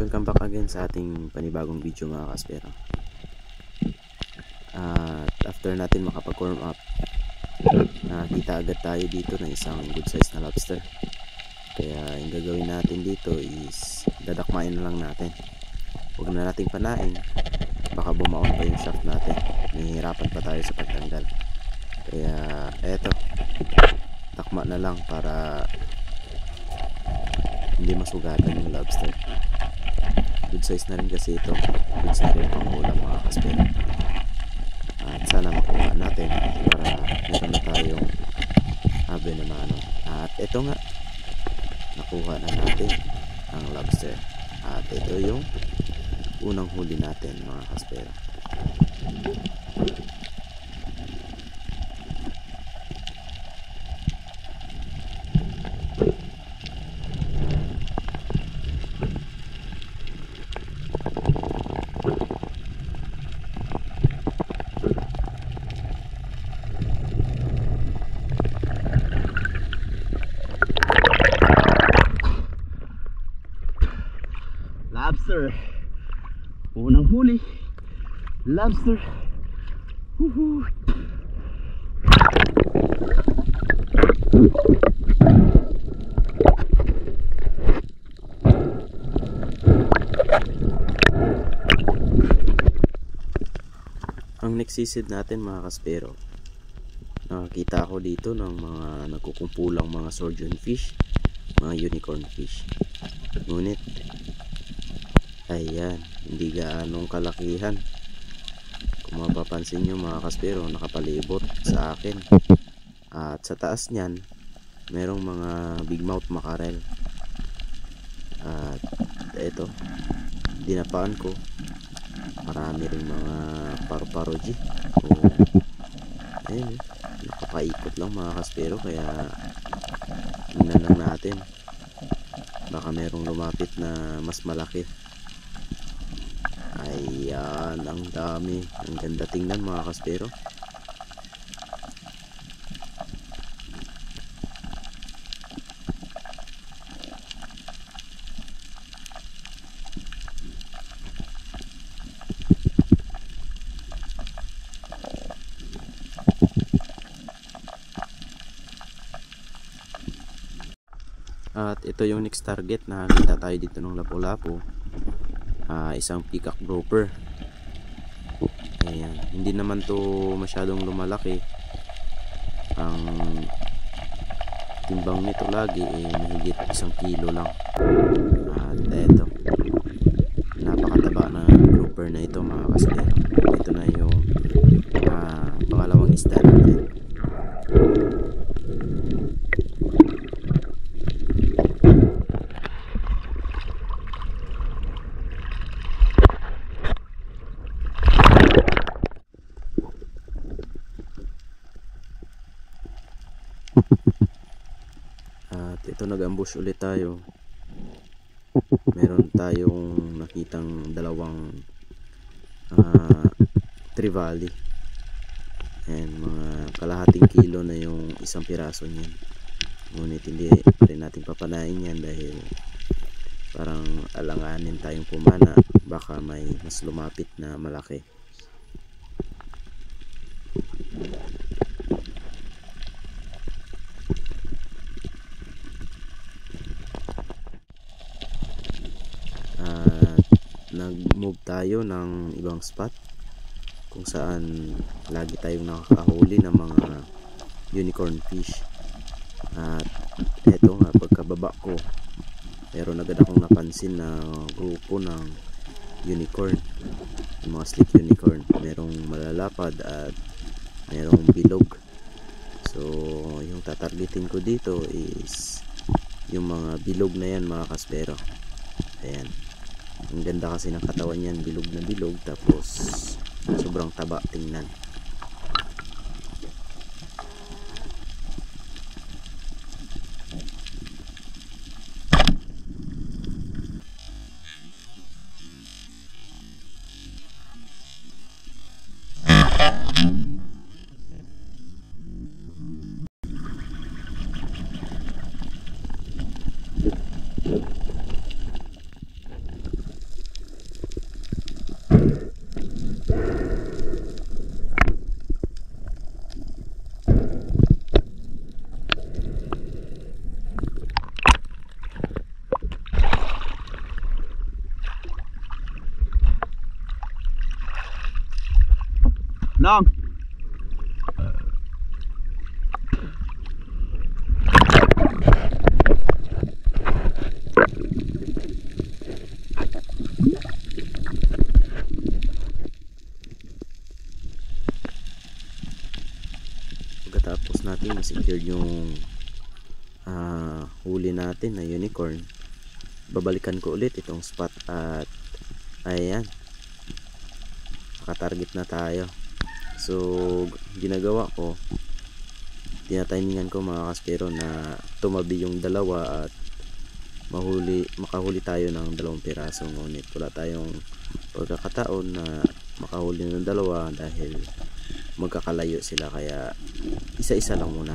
welcome back again sa ating panibagong video mga kaspero. At after natin makapag-warm up, nakita agad tayo dito ng isang good size na lobster. Kaya yung gagawin natin dito is dadakmain na lang natin. Huwag na nating panain, baka bumaon pa yung shaft natin, nahihirapan pa tayo sa pagtanggal. Kaya eto, takma na lang para hindi masugatan yung lobster. Good size na rin kasi ito, good size rin pang ulam mga kaspero. At sana makuha natin para meron na tayong habe na mano. At ito nga, nakuha na natin ang lobster. At ito yung unang huli natin mga kaspero. Lobster, unang huli, lobster. Woohoo! Ang next season natin mga kaspero, nakakita ako dito ng mga nagkukumpulang mga surgeon fish, mga unicorn fish. Ngunit ayan, hindi gaanong kalakihan. Kung mapapansin nyo mga kaspero, nakapalibot sa akin. At sa taas nyan, merong mga big mouth mackerel. At ito, dinapaan ko, marami rin mga paru-paro-G. Ayun, nakapaikot lang mga kaspero. Kaya tingnan lang natin, baka merong lumapit na mas malaki. Ayan, ang dami. Ang ganda tingnan mga kaspero. At ito yung next target na nakita tayo dito ng lapu-lapu. Isang peacock grouper. Ayan, hindi naman to masyadong lumalaki. Ang timbang nito lagi mahigit 1 kilo lang. At eto, napakataba na grouper na ito mga kaspero. Ito na yung pangalawang isda natin. At ito, nag-ambush ulit tayo. Meron tayong nakitang dalawang trevally. Ayan, mga kalahating kilo na yung isang piraso niyan. Ngunit hindi pa rin natin papanain yan dahil parang alanganin tayong pumana, baka may mas lumapit na malaki. Nag-move tayo ng ibang spot kung saan lagi tayong nakakahuli ng mga unicorn fish. At eto nga, pagkababa ko, meron agad akong napansin na grupo ng unicorn, yung mga slick unicorn. Merong malalapad at merong bilog. So yung tatargetin ko dito is yung mga bilog na yan mga kaspero. Ayan, ang ganda kasi ng katawan yan, bilog na bilog, tapos sobrang taba tingnan. Long. Pagkatapos natin ma-secure yung huli natin na unicorn, babalikan ko ulit itong spot at ayan, nakatarget na tayo. So ginagawa ko, tinatimingan ko mga kaspero na tumabi yung dalawa at makahuli tayo ng 2 piraso, ngunit wala tayong pagkakataon na makahuli ng 2 dahil magkakalayo sila, kaya isa-isa lang muna.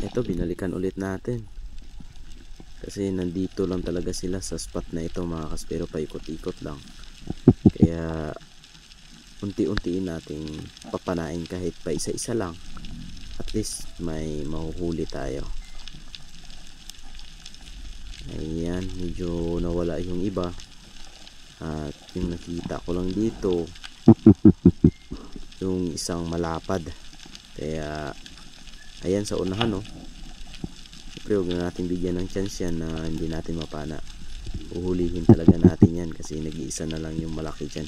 Ito, binalikan ulit natin kasi nandito lang talaga sila sa spot na ito mga kaspero, paikot-ikot lang, kaya unti-untiin nating papanain kahit pa isa-isa lang, at least may mahuhuli tayo. Ayan, medyo nawala yung iba at yung nakita ko lang dito yung isang malapad, kaya ayan sa unahan, no. Siyempre huwag na natin bigyan ng chance yan na hindi natin mapana. Uhulihin talaga natin yan kasi nag-iisa na lang yung malaki dyan.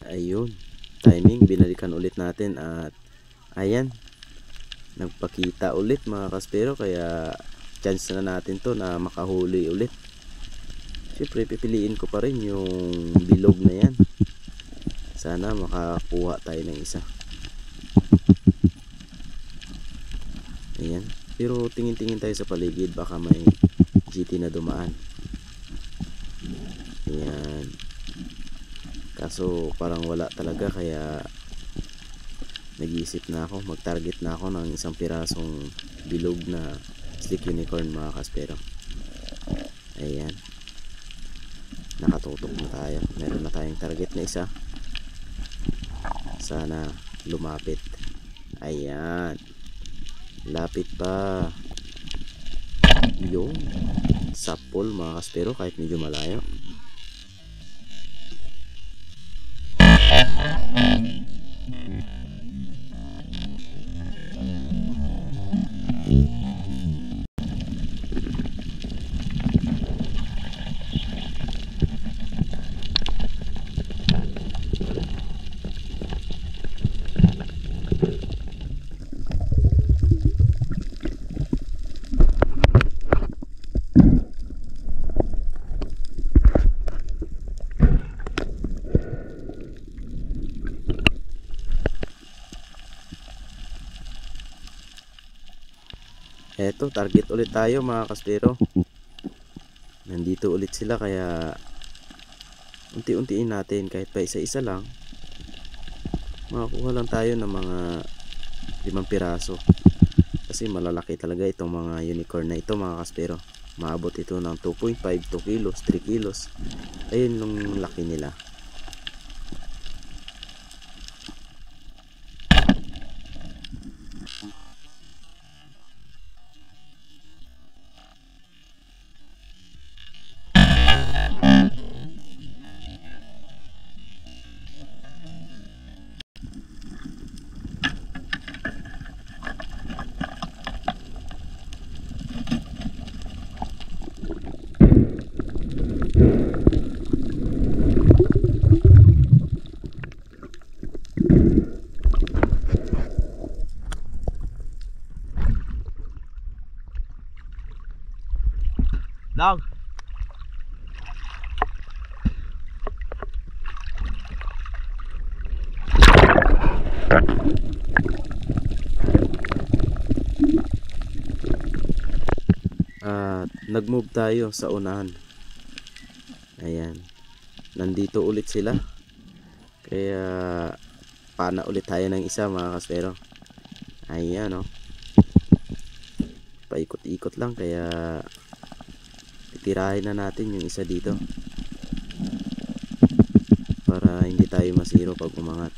Ayun, timing, binalikan ulit natin at ayan, nagpakita ulit mga kaspero, kaya chance na natin to na makahuli ulit. Siyempre pipiliin ko pa rin yung bilog na yan, sana makakuha tayo ng isa. Ayan, pero tingin-tingin tayo sa paligid, baka may GT na dumaan. Ayan, kaso parang wala talaga, kaya nag-iisip na ako, mag-target na ako ng 1 pirasong bilog na slick unicorn mga kaspero. Ayan, nakatutok na tayo, meron na tayong target na isa, sana lumapit. Ayan, lapit pa. Yung sapol mga kaspero kahit medyo malayo. eto, target ulit tayo mga kaspero. Nandito ulit sila, kaya unti-untiin natin, kahit pa isa-isa lang. Makakuha lang tayo ng mga 5 piraso. Kasi malalaki talaga itong mga unicorn na ito mga kaspero. Maabot ito ng 2.5, 2 kilos, 3 kilos. Ayun yung laki nila. Dog. Nag-move tayo sa unahan. Ayan. Nandito ulit sila. Kaya pana ulit tayo ng isa mga kaspero. Ayan o. Paikot-ikot lang, kaya titirahin na natin yung isa dito. Para hindi tayo masiro pag umangat.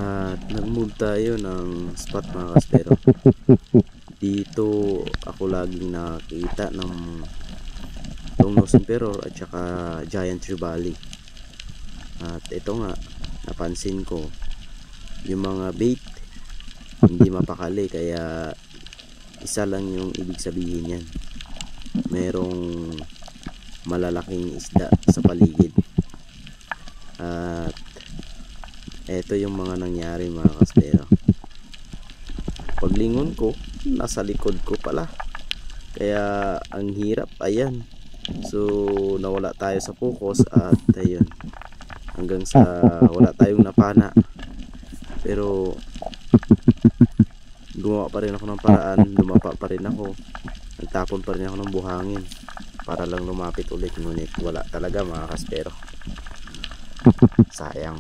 At nag-move tayo ng spot mga kaspero. Dito ako laging nakakita ng long-nosed emperor at saka giant trevally. At ito nga, napansin ko yung mga bait hindi mapakali, kaya isa lang yung ibig sabihin yan. Merong malalaking isda sa paligid. At eto yung mga nangyari mga kaspero. Paglingon ko, nasa likod ko pala. Kaya ang hirap, ayan. So nawala tayo sa focus at ayun. Hanggang sa wala tayong napana. Pero gumawa pa rin ako ng paraan, lumapa pa rin ako. Nagtapon pa rin ako ng buhangin para lang lumapit ulit. Ngunit wala talaga mga kaspero. Sayang.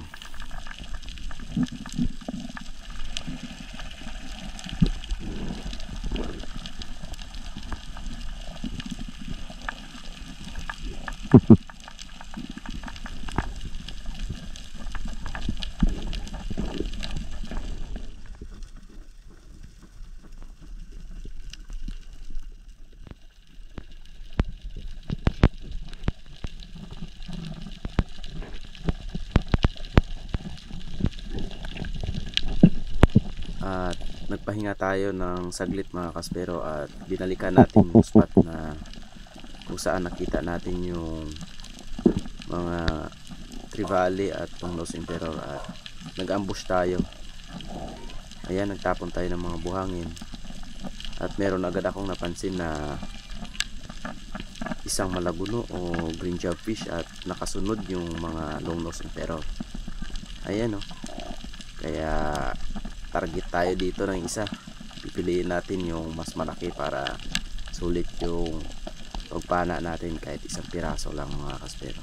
At nagpahinga tayo ng saglit mga kaspero at binalikan natin yung spot na kung saan nakita natin yung mga trevally at long-nosed emperor, at nag-ambush tayo. Ayan, nagtapon tayo ng mga buhangin at meron agad akong napansin na isang malabuno o green jobfish at nakasunod yung mga long-nosed emperor. Ayan o. Kaya target tayo dito ng isa. Pipiliin natin yung mas malaki para sulit yung pagpana natin kahit isang piraso lang mga kaspero.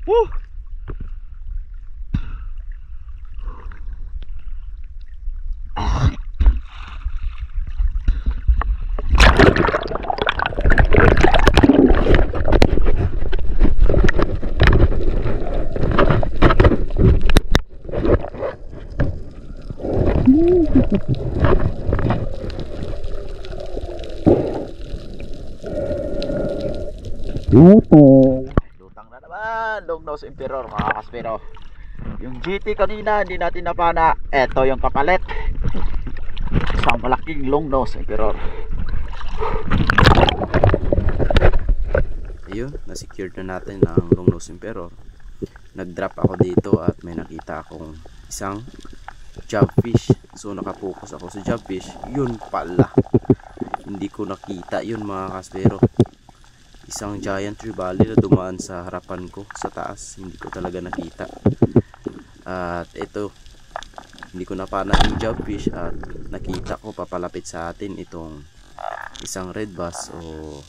Woo! Lutang na naman, long nose emperor mga kaspero. Yung GT kanina hindi natin napana. Eto yung kapalit. Isang malaking long nose emperor. Ayun, na-secure na natin ang long nose emperor. Nag-drop ako dito at may nakita akong isang jobfish. So nakapokus ako sa jobfish. Yun pala, hindi ko nakita yun mga kaspero. Isang giant trevally na dumaan sa harapan ko sa taas. Hindi ko talaga nakita. At ito, hindi ko napana yung jobfish at nakita ko papalapit sa atin itong isang red bass o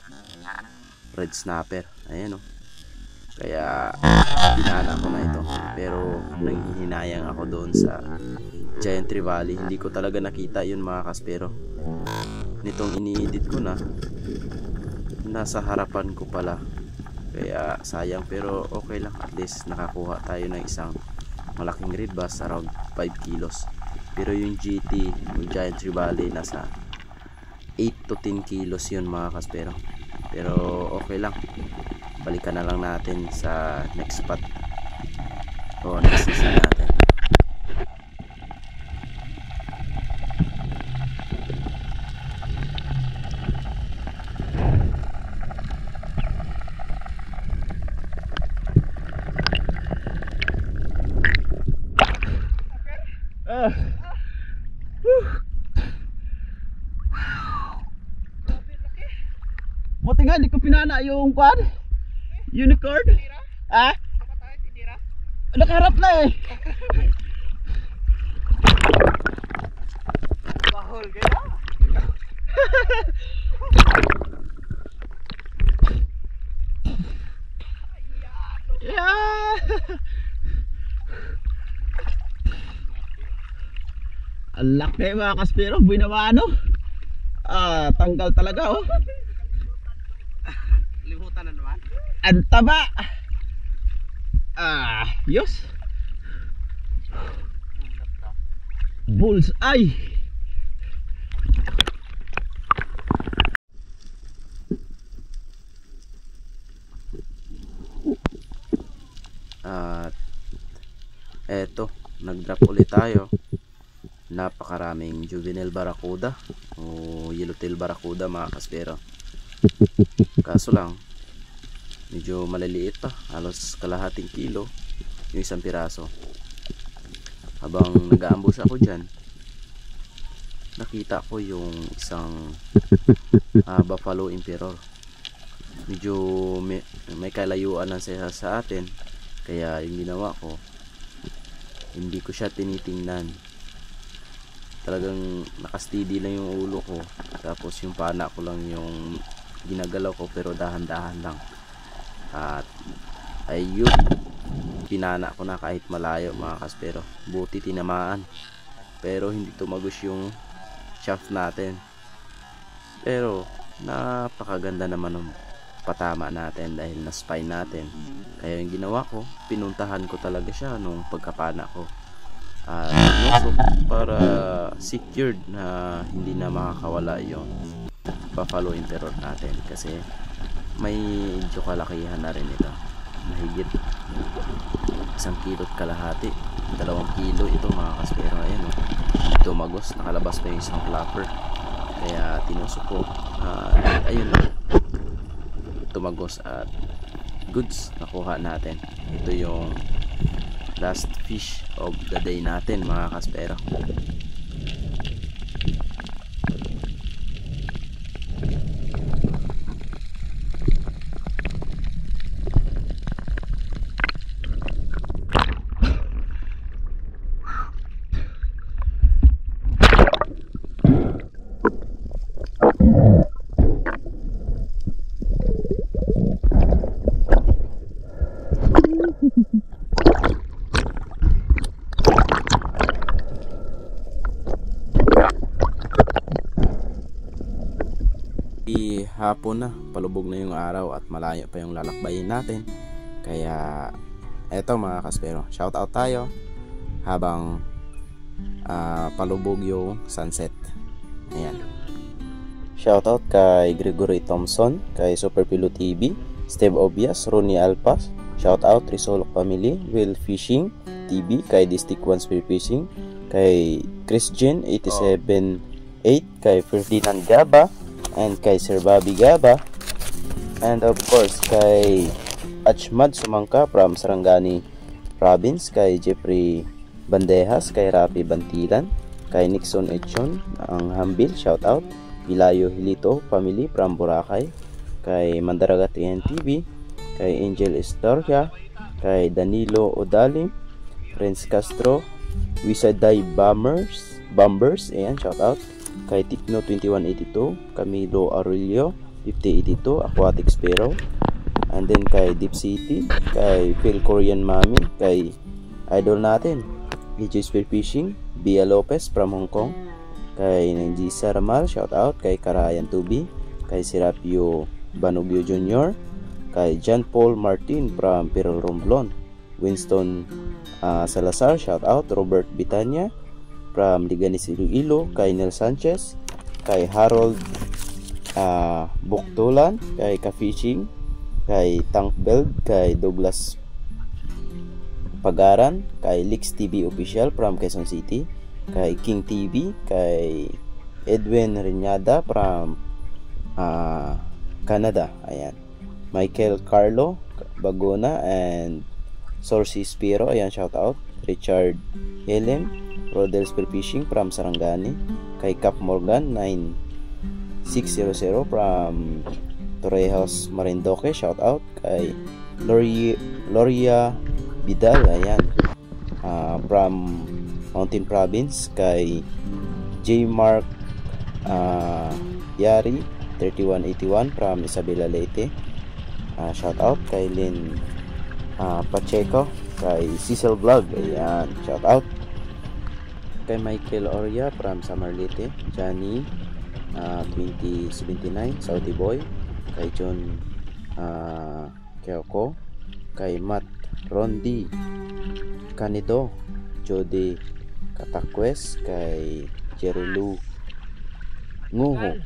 red snapper. Ayan o. Kaya pinana ko na ito. Pero nanghihinayang ako doon sa giant trevally. Hindi ko talaga nakita yun mga kaspero. Nitong ini-edit ko na, nasa harapan ko pala. Kaya sayang, pero okay lang. At least nakakuha tayo ng isang malaking red bass, around 5 kilos. Pero yung GT, yung giant trevally, nasa 8 to 10 kilos yun mga kaspero. Pero okay lang, balikan na lang natin sa next spot o next season natin. Buti nga di ko pinana yung kwan unicorn. Ah? Nakaharap na eh. Bahol kaya. Yeah. Ang laki mga kaspero, binamano. Tanggal talaga oh. Limutan na naman. Ang taba. Yos. Bullseye. At eto, nag-drop ulit tayo. Napakaraming juvenile barracuda o yellowtail barracuda mga kaspero. Kaso lang, medyo maliliit pa, halos kalahating kilo yung isang piraso. Habang nag-aambush ako dyan, nakita ko yung isang buffalo emperor. Medyo may kalayuan lang siya sa atin. Kaya yung ginawa ko, hindi ko siya tinitingnan. Talagang nakasteady lang yung ulo ko, tapos yung pana ko lang yung ginagalaw ko, pero dahan-dahan lang. At ayun, pinana ko na kahit malayo mga kaspero. Buti tinamaan, pero hindi tumagos yung shaft natin. Pero napakaganda naman ng patama natin dahil na-spine natin. Kaya yung ginawa ko, pinuntahan ko talaga siya nung pagkapana ko. Nusok para secured na hindi na makakawala yung buffalo emperor natin, kasi may medyo kalakihan na rin ito. Mahigit 1 kilo't kalahati, 2 kilo ito mga kaspero. Ayan o, tumagos, nakalabas pa yung isang flapper. Kaya tinusok ko, ayun na, tumagos at goods, nakuha natin. Ito yung last fish of the day natin mga kaspero. hapon na, palubog na yung araw at malayo pa yung lalakbayin natin. Kaya eto mga kaspero, shout out tayo habang palubog yung sunset. Ayan. Shout out kay Gregory Thompson, kay Superpilo TV, Steve Obias, Ronnie Alpas. Shout out Risolok Family, Will Fishing TV, kay District 1 Spear Fishing, kay Chris Jean 87.8, kay Ferdinand Gaba, and kay Sir Bobby Gaba, and of course kay Achmad Sumangka from Sarangani Province, kay Jeffrey Bandejas, kay Rapi Bantilan, kay Nixon Echon ang Hambil, shout out. Ilayo Hilito Family from Boracay, kay Mandaragat TNTV, kay Angel Estoria, kay Danilo Odalim, Renz Castro, Wisaday Bombers, ayan, shout out. Kay Tikno 2182, Camilo Aurelio 5082, Aquatic Sparrow, and then kay Deep City, kay Phil Korean Mami, kay idol natin DJ Spear Fishing, Bia Lopez from Hong Kong, kay Nanjisa Ramal, shout out. Kay Karayan Tubi, kay Serapio Banugyo Jr., kay John Paul Martin from Perel Romblon, Winston Salazar, shout out. Robert Bitanya from Liganis Iloilo, kay Nel Sanchez, kay Harold Buktulan, kay Ka-Fishing, kay Tankbeld, kay Douglas Pagaran, kay Lix TV Official from Quezon City, kay King TV, kay Edwin Renyada from Canada, ayan. Michael Carlo Bagona and Sorcy Spiro, ayan, shout out. Richard Helem, Rodel Spear Fishing from Sarangani, kay Cap Morgan 9600 from Torrejos Marindoque, shout out. Kay Loria Vidal, ayan, from Mountain Province, kay J. Mark Yari 3181 from Isabela Leyte, shout out. Kay Lynn Pacheco, kay Cecil Vlog, ayan, shout out. Kay Michael Oria from Samarlite, Johnny 2079, Saudi Boy, kay John Keoko, kay Matt Rondi Canido, Jody Katakwes, kay Jerilu Nguho.